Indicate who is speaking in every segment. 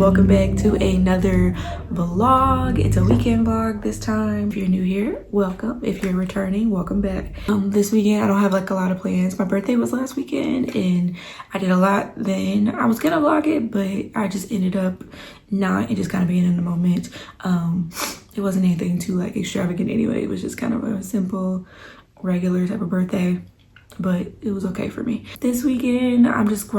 Speaker 1: welcome back to another vlog. It's a weekend vlog this time. If you're new here, welcome. If you're returning, welcome back. This weekend I don't have like a lot of plans. My birthday was last weekend and I did a lot then. I was gonna vlog it, but I just ended up not and just kind of being in the moment. It wasn't anything too like extravagant anyway. It was just kind of a simple, regular type of birthday, but it was okay for me. This weekend I'm just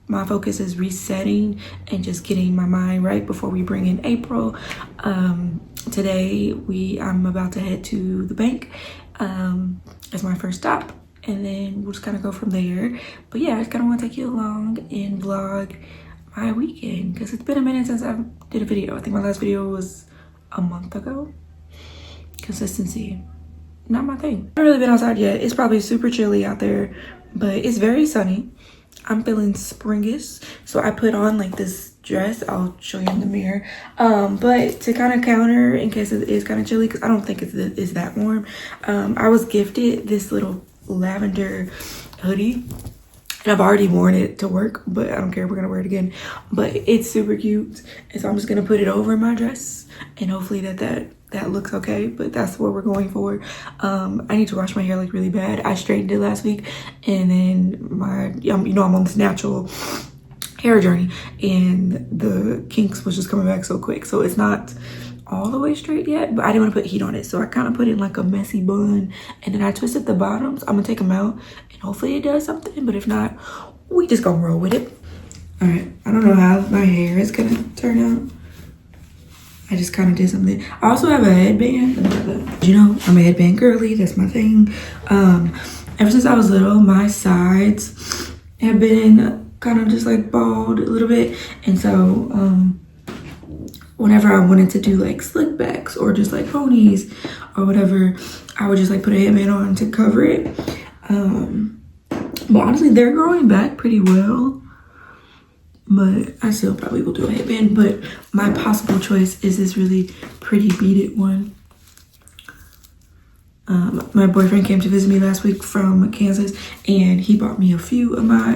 Speaker 1: my focus is resetting and just getting my mind right before we bring in April. Today I'm about to head to the bank as my first stop, and then we'll just kind of go from there. But yeah, I just kind of want to take you along and vlog my weekend because it's been a minute since I did a video. I think my last video was a month ago. Consistency, not my thing. I haven't really been outside yet. It's probably super chilly out there, but it's very sunny. I'm feeling springish, so I put on like this dress. I'll show you in the mirror. But to kind of counter in case it is kind of chilly, because I don't think it's that warm, I was gifted this little lavender hoodie, and I've already worn it to work, but I don't care. We're gonna wear it again. But it's super cute, and so I'm just gonna put it over my dress, and hopefully that looks okay. But that's what we're going for. I need to wash my hair like really bad. I straightened it last week, and then I'm on this natural hair journey, and the kinks was just coming back so quick. So it's not all the way straight yet, but I didn't want to put heat on it, so I kind of put it in like a messy bun, and then I twisted the bottoms. I'm gonna take them out, and hopefully it does something. But if not, we just gonna roll with it. All right, I don't know how my hair is gonna turn out. I just kind of did something. I also have a headband. You know, I'm a headband girly. That's my thing. Ever since I was little, my sides have been kind of just like bald a little bit. And so whenever I wanted to do like slick backs or just like ponies or whatever, I would just like put a headband on to cover it. But honestly, they're growing back pretty well. But I still probably will do a headband. But my possible choice is this really pretty beaded one. My boyfriend came to visit me last week from Kansas, and he bought me a few of my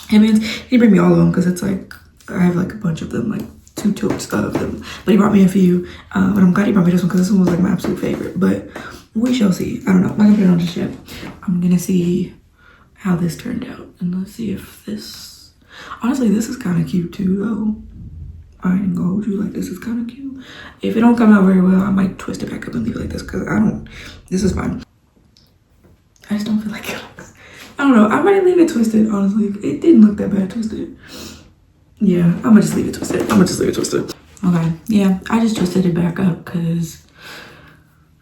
Speaker 1: headbands. He didn't bring me all of them because it's like I have like a bunch of them, like 2 totes of them. But he brought me a few, and I'm glad he brought me this one because this one was like my absolute favorite. But we shall see. I don't know. I'm not gonna put it on just yet. I'm gonna see how this turned out, and let's see if this. Honestly, this is kind of cute too, though. I ain't gonna hold you, like this is kind of cute. If it don't come out very well, I might twist it back up and leave it like this because this is fine. I just don't feel like it looks. I don't know. I might leave it twisted, honestly. It didn't look that bad twisted. Yeah, I'm gonna just leave it twisted. Okay, yeah, I just twisted it back up because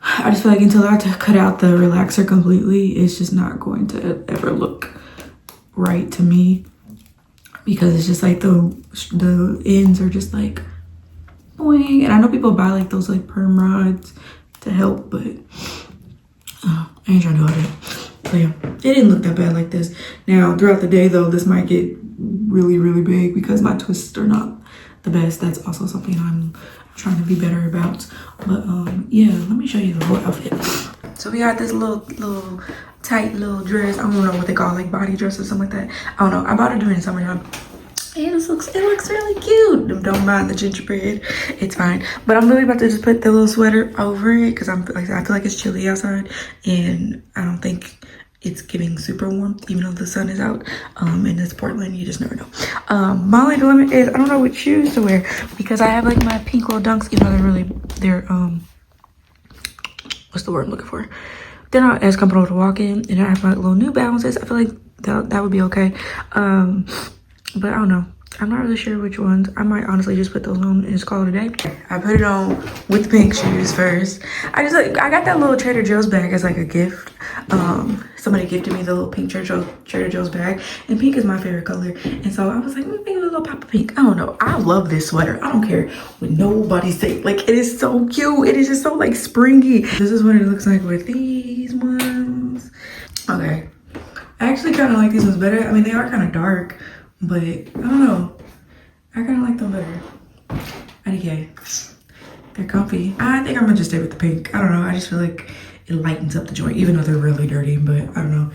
Speaker 1: I just feel like until I cut out the relaxer completely, it's just not going to ever look right to me. Because it's just like the ends are just like boing. And I know people buy like those like perm rods to help, but I ain't trying to do all that. But yeah, it didn't look that bad like this. Now throughout the day though, this might get really, really big because my twists are not the best. That's also something I'm trying to be better about. But yeah, let me show you the whole outfit. So we got this little tight little dress. I don't know what they call like body dress or something like that. I don't know. I bought it during the summertime. And it looks really cute. Don't mind the gingerbread. It's fine. But I'm really about to just put the little sweater over it because I feel like it's chilly outside, and I don't think it's giving super warm even though the sun is out. And it's Portland, you just never know. My only dilemma is I don't know what shoes to wear because I have like my pink little dunks, even though they're what's the word I'm looking for? They're not as comfortable to walk in, and I have my little New Balances. I feel like that would be okay. But I don't know. I'm not really sure which ones. I might honestly just put those on and just call it a day. I put it on with the pink shoes first. I got that little Trader Joe's bag as like a gift. Somebody gifted me the little pink Trader Joe's bag, and pink is my favorite color. And so I was like, maybe a little pop of pink. I don't know. I love this sweater. I don't care what nobody say. Like, it is so cute. It is just so like springy. This is what it looks like with these ones. Okay. I actually kind of like these ones better. I mean, they are kind of dark, but I don't know. I kind of like them better. Okay. They're comfy. I think I'm gonna just stay with the pink. I don't know. I just feel like it lightens up the joint, even though they're really dirty, but I don't know.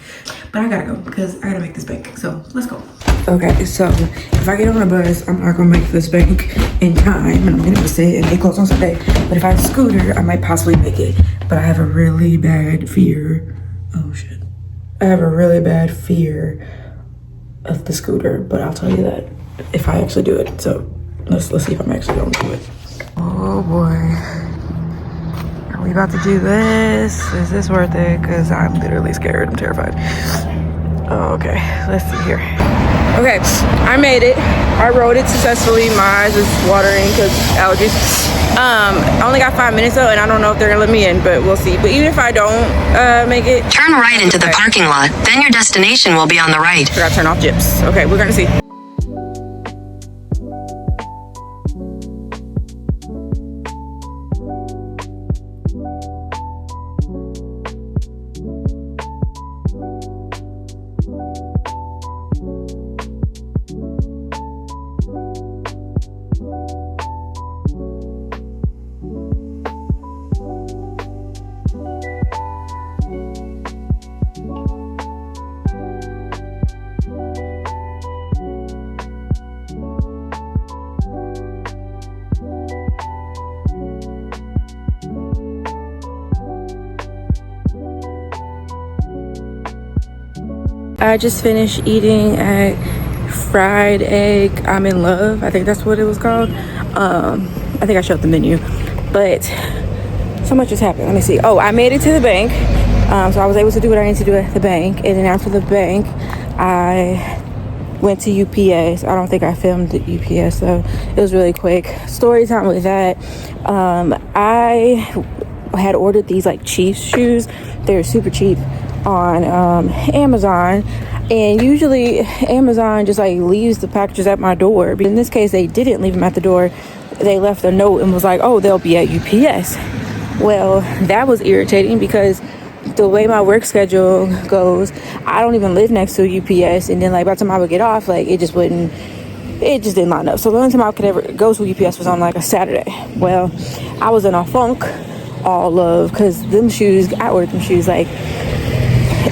Speaker 1: But I gotta go because I gotta make this bake. So let's go. Okay, so if I get on a bus, I'm not gonna make this bank in time, and I'm gonna miss it, and they close on Sunday. But if I have a scooter, I might possibly make it. But I have a really bad fear. Oh shit! I have a really bad fear of the scooter. But I'll tell you that if I actually do it. So let's see if I'm actually gonna do it. Oh boy. Are we about to do this? Is this worth it? Because I'm literally scared. I'm terrified. Oh, okay. Let's see here. Okay, I made it. I rode it successfully. My eyes is watering because allergies. I only got 5 minutes though, and I don't know if they're gonna let me in, but we'll see. But even if I don't make it,
Speaker 2: turn right into the parking lot. Then your destination will be on the right.
Speaker 1: I gotta turn off gyps. Okay, we're gonna see. I just finished eating at Fried Egg I'm in Love. I think that's what it was called. I think I showed the menu, but so much has happened. Let me see. Oh, I made it to the bank. So I was able to do what I need to do at the bank. And then after the bank, I went to UPS. I don't think I filmed at UPS, so it was really quick. Story time with that. I had ordered these like Chiefs shoes. They're super cheap on Amazon, and usually Amazon just like leaves the packages at my door, but in this case they didn't leave them at the door. They left a note and was like, oh, they'll be at UPS. Well, that was irritating because the way my work schedule goes, I don't even live next to a UPS, and then like by the time I would get off, like it just didn't line up. So the only time I could ever go to UPS was on like a Saturday. Well, I was in a funk all of, because I ordered them shoes like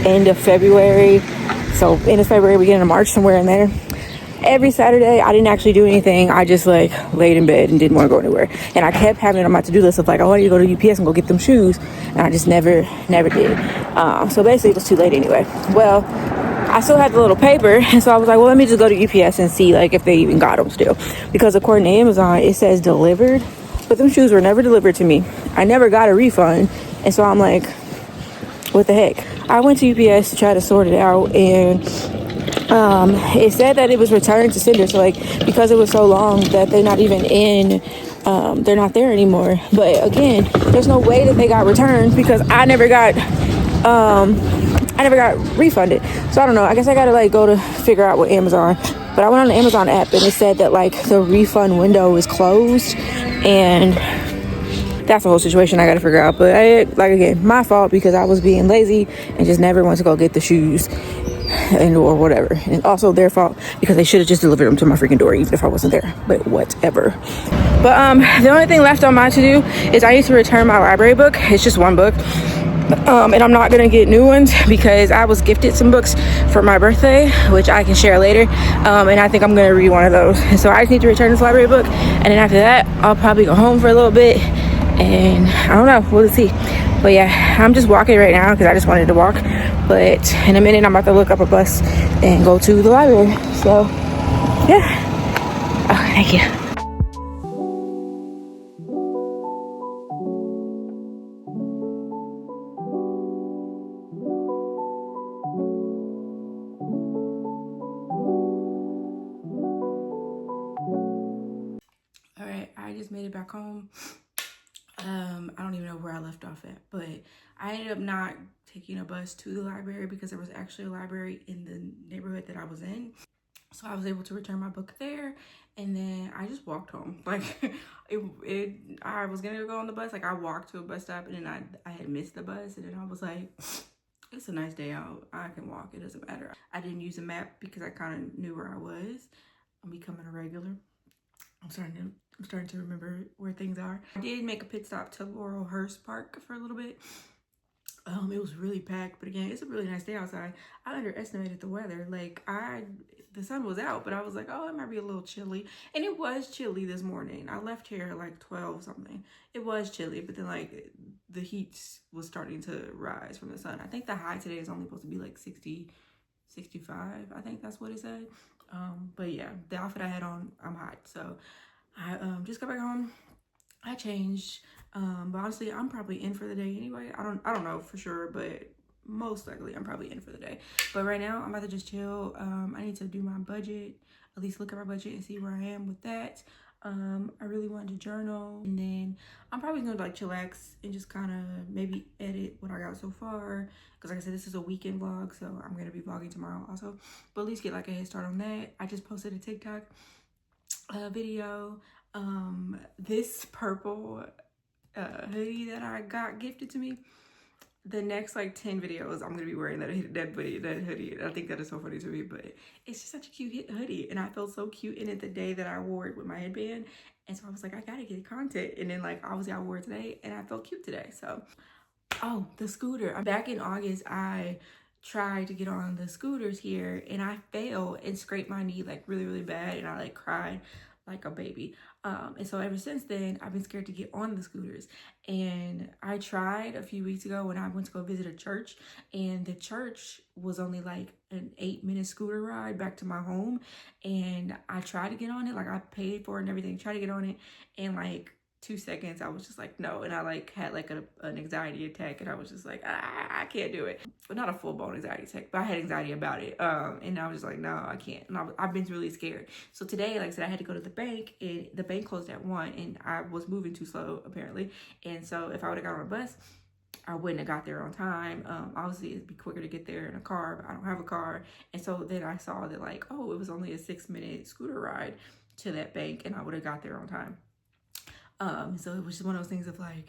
Speaker 1: end of February, so end of February, beginning of March, somewhere in there. Every Saturday I didn't actually do anything. I just like laid in bed and didn't want to go anywhere, and I kept having it on my to-do list of like, oh, I need to go to UPS and go get them shoes, and I just never did. So basically it was too late anyway. Well, I still had the little paper, and so I was like, well, let me just go to UPS and see like if they even got them still, because according to Amazon it says delivered, but them shoes were never delivered to me. I never got a refund, and so I'm like, what the heck? I went to UPS to try to sort it out, and it said that it was returned to sender. So like, because it was so long that they're not even in, they're not there anymore. But again, there's no way that they got returned because I never got refunded. So I don't know. I guess I gotta like go to figure out with Amazon. But I went on the Amazon app and it said that like the refund window is closed, and that's the whole situation I gotta figure out. But again, my fault because I was being lazy and just never went to go get the shoes or whatever. And also their fault because they should have just delivered them to my freaking door even if I wasn't there. But whatever. But the only thing left on my to-do is I need to return my library book. It's just one book. And I'm not gonna get new ones because I was gifted some books for my birthday, which I can share later, and I think I'm gonna read one of those. And so I just need to return this library book, and then after that I'll probably go home for a little bit, and I don't know, we'll see. But yeah, I'm just walking right now because I just wanted to walk, but in a minute I'm about to look up a bus and go to the library. So yeah. Oh, thank you. All right, I just made it back home. I don't even know where I left off at, but I ended up not taking a bus to the library because there was actually a library in the neighborhood that I was in. So I was able to return my book there, and then I just walked home. Like I was gonna go on the bus. Like I walked to a bus stop, and then I had missed the bus, and then I was like, it's a nice day out. I can walk. It doesn't matter. I didn't use a map because I kind of knew where I was. I'm becoming a regular. I'm starting to remember where things are. I did make a pit stop to Laurelhurst Park for a little bit. It was really packed, but again, it's a really nice day outside. I underestimated the weather. Like the sun was out, but I was like, oh, it might be a little chilly. And it was chilly this morning. I left here at like 12 something. It was chilly, but then like the heat was starting to rise from the sun. I think the high today is only supposed to be like 60, 65. I think that's what it said. But yeah, the outfit I had on, I'm hot. So I just got back home. I changed. But honestly, I'm probably in for the day anyway. I don't know for sure, but most likely I'm probably in for the day. But right now I'm about to just chill. I need to do my budget, at least look at my budget and see where I am with that. I really wanted to journal, and then I'm probably gonna like chillax and just kind of maybe edit what I got so far, because like I said, this is a weekend vlog, so I'm gonna be vlogging tomorrow also, but at least get like a head start on that. I just posted a TikTok video. This purple hoodie that I got gifted to me, the next like 10 videos I'm gonna be wearing that hoodie. I think that is so funny to me, but it's just such a cute hoodie, and I felt so cute in it the day that I wore it with my headband, and so I was like, I gotta get content. And then like obviously I wore it today and I felt cute today. So oh, the scooter. Back in August I tried to get on the scooters here, and I fell and scraped my knee like really bad, and I like cried like a baby. And so ever since then, I've been scared to get on the scooters. And I tried a few weeks ago when I went to go visit a church, and the church was only like an 8-minute scooter ride back to my home. And I tried to get on it, like I paid for it and everything, tried to get on it, and like 2 seconds I was just like no, and I like had like an anxiety attack, and I was just like I can't do it. But not a full-blown anxiety attack, but I had anxiety about it, and I was just like no, I can't. And I've been really scared. So today, like I said, I had to go to the bank, and the bank closed at 1, and I was moving too slow apparently, and so if I would have got on a bus, I wouldn't have got there on time. Obviously it'd be quicker to get there in a car, but I don't have a car. And so then I saw that like, oh, it was only a 6-minute scooter ride to that bank, and I would have got there on time. So it was just one of those things of like,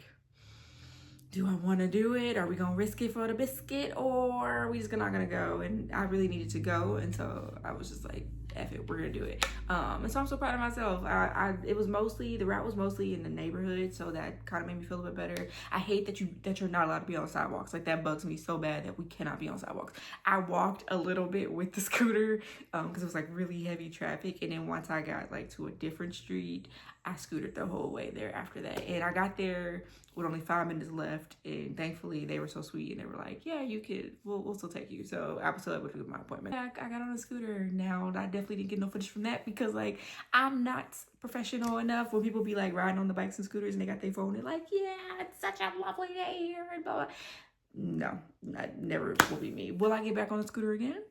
Speaker 1: do I want to do it? Are we gonna risk it for the biscuit, or are we just not gonna go? And I really needed to go, and so I was just like, F it, we're gonna do it. And so I'm so proud of myself. The route was mostly in the neighborhood, so that kind of made me feel a bit better. I hate that you're not allowed to be on sidewalks. Like that bugs me so bad that we cannot be on sidewalks. I walked a little bit with the scooter because it was like really heavy traffic, and then once I got like to a different street, I scooted the whole way there after that. And I got there with only 5 minutes left, and thankfully they were so sweet, and they were like, yeah, you could, we'll still take you. So I was still able to do my appointment. I got on a scooter. Now I definitely didn't get no footage from that, because like I'm not professional enough when people be like riding on the bikes and scooters and they got their phone and like, yeah, it's such a lovely day here and blah blah. No, that never will be me. Will I get back on the scooter again?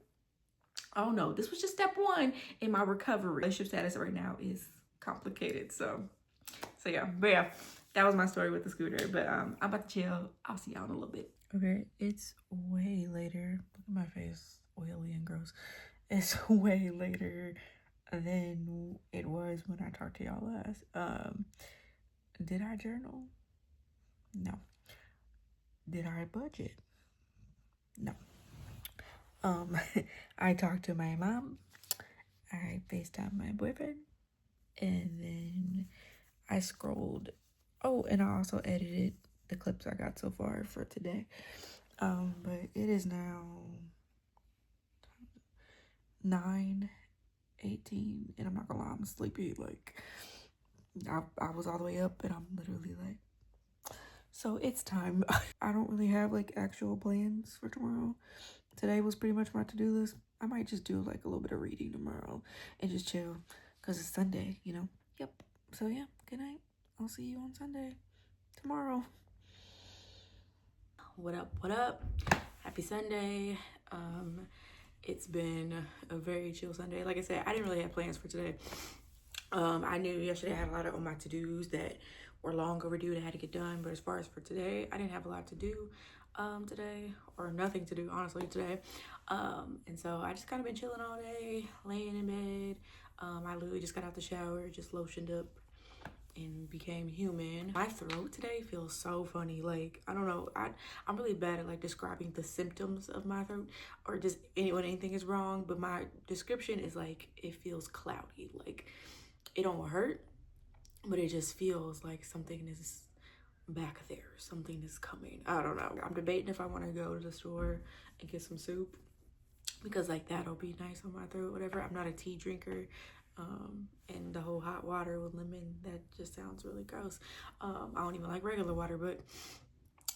Speaker 1: Oh no, this was just step 1 in my recovery. Relationship status right now is complicated. So yeah, but yeah, that was my story with the scooter. But I'm about to chill. I'll see y'all in a little bit. Okay, it's way later. Look at my face, oily and gross. It's way later than it was when I talked to y'all last. Did I journal? No. Did I budget? No. I talked to my mom. I FaceTimed my boyfriend. And then I scrolled. Oh, and I also edited the clips I got so far for today. But it is now 9:18, and I'm not gonna lie, I'm sleepy. Like I was all the way up, and I'm literally like, so it's time. I don't really have like actual plans for tomorrow. Today was pretty much my to-do list. I might just do like a little bit of reading tomorrow and just chill, because it's Sunday, you know. Yep. So yeah, good night. I'll see you on Sunday, tomorrow. What up? Happy Sunday. It's been a very chill Sunday. Like I said, I didn't really have plans for today. I knew yesterday I had a lot on my to-dos that were long overdue that I had to get done. But as far as for today, I didn't have a lot to do today, or nothing to do, honestly, today. And so I just kind of been chilling all day, laying in bed. I literally just got out the shower, just lotioned up, and became human. My throat today feels so funny. Like, I don't know, I'm really bad at like describing the symptoms of my throat, or just when anything is wrong, but my description is like, it feels cloudy. Like, it don't hurt, but it just feels like something is back there, something is coming. I don't know. I'm debating if I want to go to the store and get some soup, because like that'll be nice on my throat, whatever. I'm not a tea drinker, and the whole hot water with lemon, that just sounds really gross. I don't even like regular water, but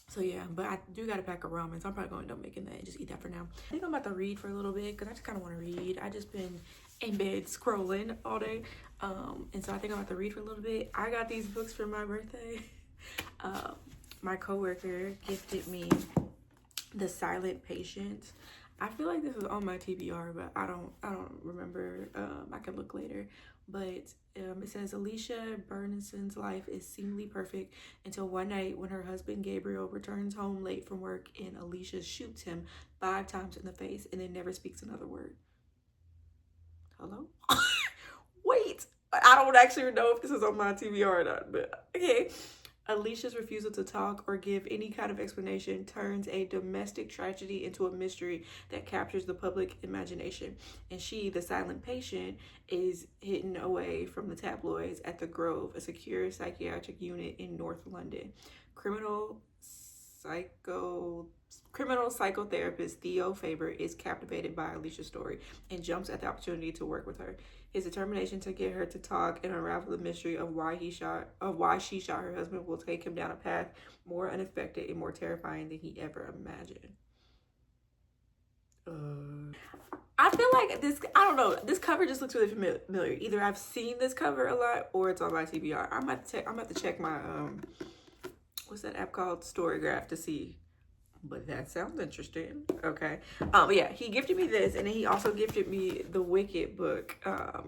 Speaker 1: so yeah, but I do got a pack of ramen, so I'm probably going to end up making that and just eat that for now. I think I'm about to read for a little bit because I just kind of want to read. I just been in bed scrolling all day, and so I think I'm about to read for a little bit. I got these books for my birthday. My coworker gifted me The Silent Patient. I feel like this was on my TBR, but I don't remember. I can look later. But it says Alicia Bernison's life is seemingly perfect until one night when her husband Gabriel returns home late from work and Alicia shoots him 5 times in the face and then never speaks another word. Hello? Wait, I don't actually know if this is on my TBR or not, but okay. Alicia's refusal to talk or give any kind of explanation turns a domestic tragedy into a mystery that captures the public imagination. And she, the silent patient, is hidden away from the tabloids at the Grove, a secure psychiatric unit in North London. Criminal psychotherapist Theo Faber is captivated by Alicia's story and jumps at the opportunity to work with her. His determination to get her to talk and unravel the mystery of why she shot her husband will take him down a path more unexpected and more terrifying than he ever imagined. I feel like this, I don't know, this cover just looks really familiar. Either I've seen this cover a lot or it's on my TBR. I'm about to check my what's that app called? Storygraph to see. But that sounds interesting. Okay. But yeah, he gifted me this, and then he also gifted me the Wicked book.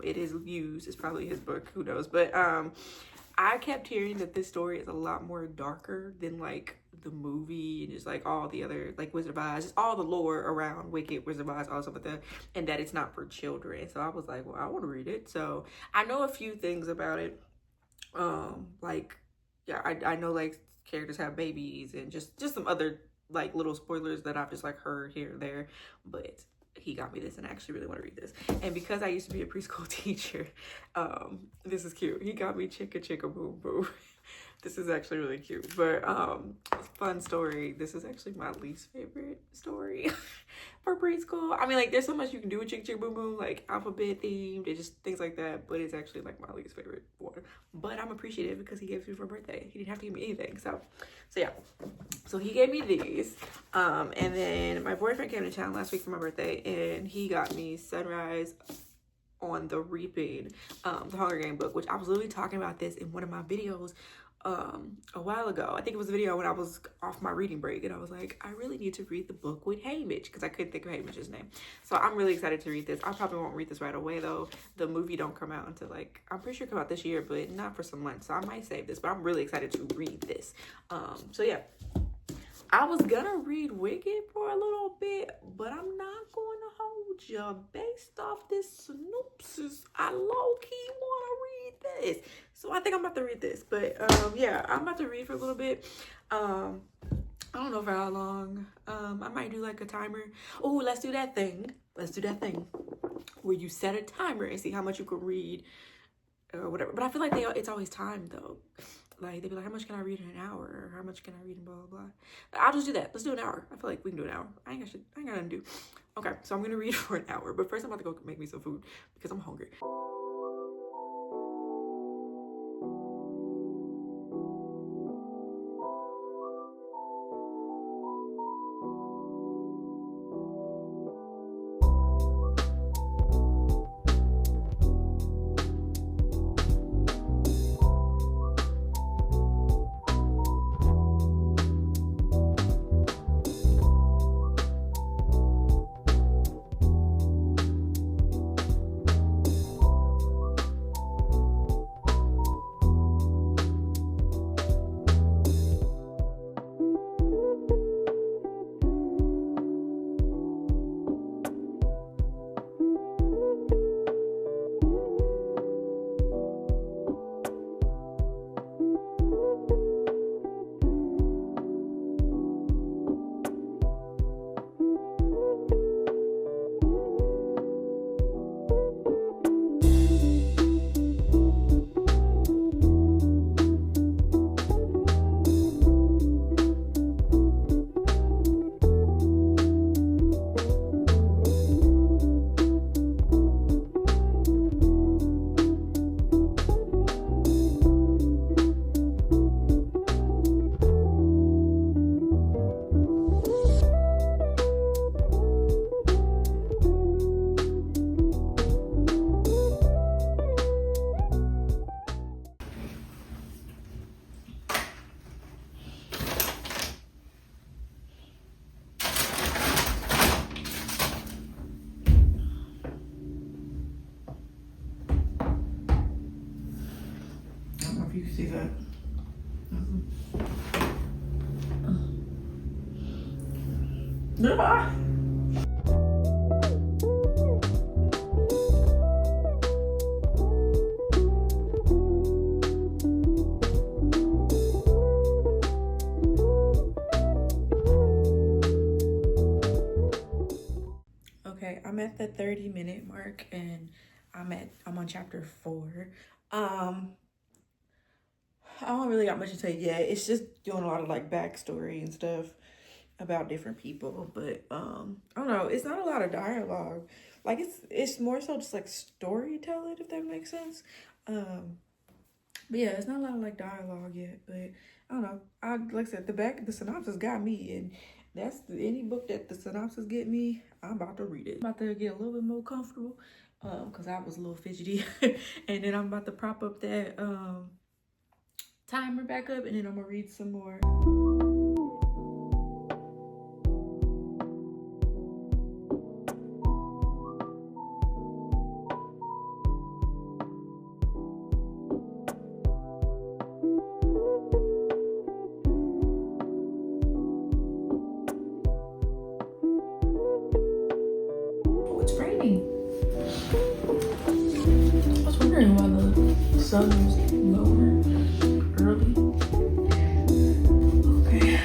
Speaker 1: It is used. It's probably his book. Who knows? But I kept hearing that this story is a lot more darker than like the movie and just like all the other like Wizard of Oz, just all the lore around Wicked, Wizard of Oz, all stuff like that, and that it's not for children. So I was like, well, I want to read it. So I know a few things about it. Like yeah, I know like characters have babies and just some other like little spoilers that I've just like heard here and there, but he got me this and I actually really want to read this. And because I used to be a preschool teacher, this is cute. He got me Chicka Chicka Boom Boom. This is actually really cute, but fun story. This is actually my least favorite story for preschool. I mean, like there's so much you can do with Chicka Chicka Boom Boom, like alphabet themed and just things like that, but it's actually like my least favorite one. But I'm appreciative because he gave it to me for birthday. He didn't have to give me anything, so yeah. So he gave me these, and then my boyfriend came to town last week for my birthday, and he got me Sunrise on the Reaping, the Hunger Game book, which I was literally talking about this in one of my videos a while ago. I think it was a video when I was off my reading break, and I was like, I really need to read the book with Hamish because I couldn't think of Hamish's name. So I'm really excited to read this. I probably won't read this right away though. The movie don't come out until like, I'm pretty sure it come out this year, but not for some months. So I might save this, but I'm really excited to read this. So yeah. I was gonna read Wicked for a little bit, but I'm not going to hold you. Based off this synopsis, I low-key want to read this. So I think I'm about to read this. But yeah, I'm about to read for a little bit. I don't know for how long. I might do like a timer. Oh, let's do that thing. Let's do that thing where you set a timer and see how much you can read or whatever. But I feel like it's always timed though. Like, they'd be like, how much can I read in an hour? Or how much can I read in blah, blah, blah. I'll just do that. Let's do an hour. I feel like we can do an hour. I ain't got nothing to do. Okay, so I'm going to read for an hour. But first, I'm about to go make me some food because I'm hungry. you can see that. Ah. Okay, I'm at the 30-minute mark and I'm on chapter 4. I don't really got much to tell you yet. It's just doing a lot of like backstory and stuff about different people, but I don't know. It's not a lot of dialogue. Like it's more so just like storytelling, if that makes sense. But yeah, it's not a lot of like dialogue yet. But I don't know. Like I said, the synopsis got me, and that's any book that the synopsis get me, I'm about to read it. I'm about to get a little bit more comfortable, because I was a little fidgety, and then I'm about to prop up that timer back up, and then I'm gonna read some more. Oh, it's raining. I was wondering why the sun was lower early. Okay.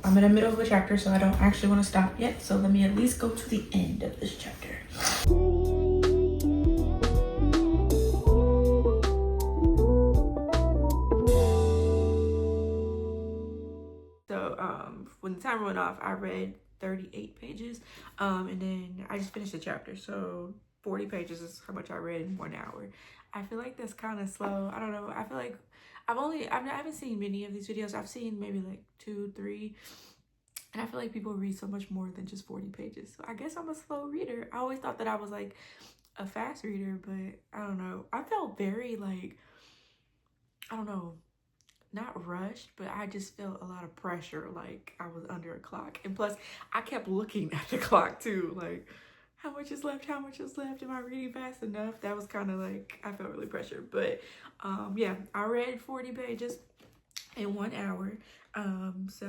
Speaker 1: I'm in the middle of a chapter, so I don't actually want to stop yet. So let me at least go to the end of this chapter. So when the timer went off, I read 38 pages, and then I just finished the chapter. So 40 pages is how much I read in 1 hour. I feel like that's kind of slow. I don't know. I feel like I haven't seen many of these videos. I've seen maybe like 2, 3. And I feel like people read so much more than just 40 pages. So I guess I'm a slow reader. I always thought that I was like a fast reader, but I don't know. I felt very like, I don't know, not rushed, but I just felt a lot of pressure, like I was under a clock. And plus, I kept looking at the clock too, like how much is left, how much is left, am I reading fast enough? That was kind of like, I felt really pressured. But yeah, I read 40 pages in 1 hour. So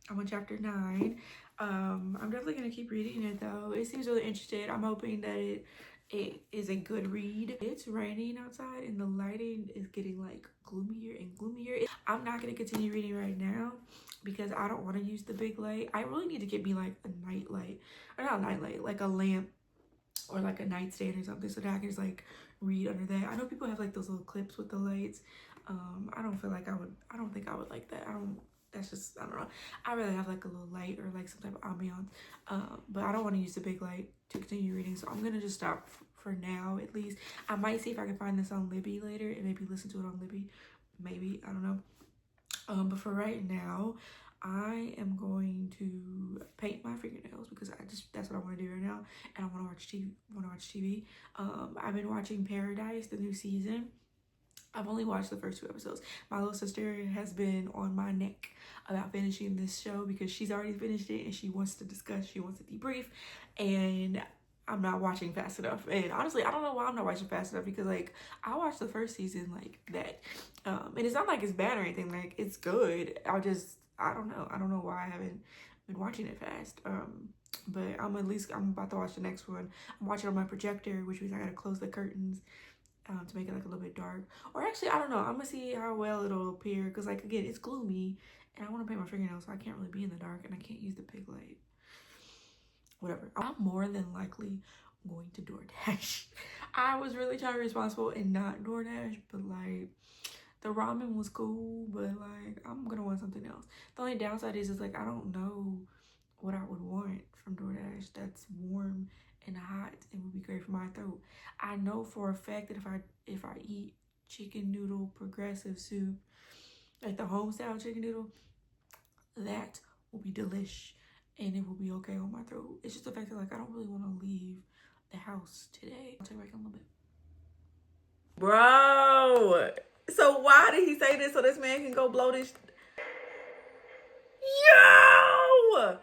Speaker 1: I'm on chapter 9. I'm definitely gonna keep reading it though. It seems really interesting. I'm hoping that it is a good read. It's raining outside and the lighting is getting like gloomier and gloomier. I'm not gonna continue reading right now because I don't want to use the big light. I really need to get me like a night light, or not a night light, like a lamp or like a nightstand or something, so that I can just like read under that. I know people have like those little clips with the lights. I don't feel like I don't think I would like that. That's just, I don't know. I rather have like a little light or like some type of ambiance. But I don't want to use the big light to continue reading, so I'm gonna just stop for now at least. I might see if I can find this on Libby later and maybe listen to it on Libby. Maybe, I don't know. But for right now, I am going to paint my fingernails because that's what I want to do right now, and I want to watch TV. I've been watching Paradise, the new season, I've only watched the first 2 episodes. My little sister has been on my neck about finishing this show because she's already finished it and she wants to discuss, she wants to debrief, and I'm not watching fast enough. And honestly, I don't know why I'm not watching fast enough because like I watched the first season like that. And it's not like it's bad or anything, like it's good. I don't know. I don't know why I haven't been watching it fast. But I'm about to watch the next one. I'm watching on my projector, which means I gotta close the curtains to make it like a little bit dark. Or actually, I don't know. I'm gonna see how well it'll appear because like again, it's gloomy and I want to paint my fingernails, so I can't really be in the dark and I can't use the pig light. Whatever. I'm more than likely going to DoorDash. I was really trying to be responsible and not DoorDash, but like the ramen was cool, but like I'm gonna want something else. The only downside is like I don't know what I would want from DoorDash that's warm and hot and would be great for my throat. I know for a fact that if I eat chicken noodle progressive soup, like the home style chicken noodle, that will be delish and it will be okay on my throat. It's just the fact that like I don't really want to leave the house today. I'll take it back in a little bit. Bro, so why did he say this so this man can go blow this? Yo!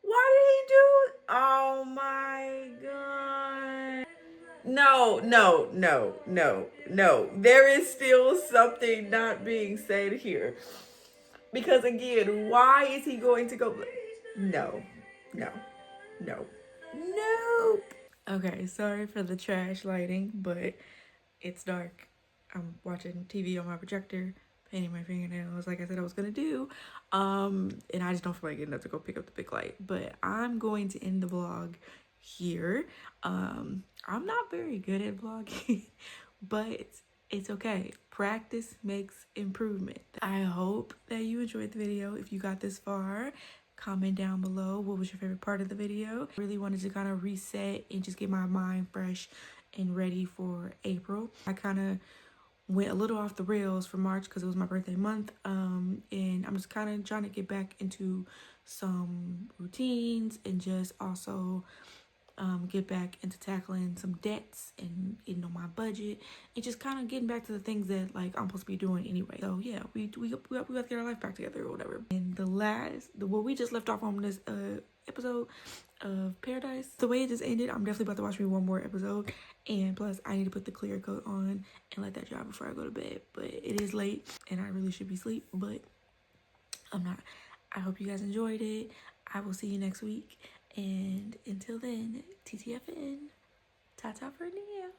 Speaker 1: Why did he do? Oh my god. No, no, no, no, no. There is still something not being said here. Because again, why is he going to go? No, no, no, no. Okay, sorry for the trash lighting, but it's dark. I'm watching TV on my projector, painting my fingernails like I said I was gonna do. And I just don't feel like getting up to go pick up the big light. But I'm going to end the vlog here. I'm not very good at vlogging, but it's okay. Practice makes improvement. I hope that you enjoyed the video. If you got this far, comment down below what was your favorite part of the video. I really wanted to kind of reset and just get my mind fresh and ready for April. I kind of went a little off the rails for March because it was my birthday month, and I'm just kind of trying to get back into some routines and just also get back into tackling some debts and getting on my budget and just kind of getting back to the things that like I'm supposed to be doing anyway. So yeah, we got to get our life back together or whatever. And what we just left off on this episode of Paradise, the way it just ended, I'm definitely about to watch me one more episode, and plus I need to put the clear coat on and let that dry before I go to bed. But it is late and I really should be asleep, but I'm not. I hope you guys enjoyed it. I will see you next week. And until then, TTFN. Ta-ta for now.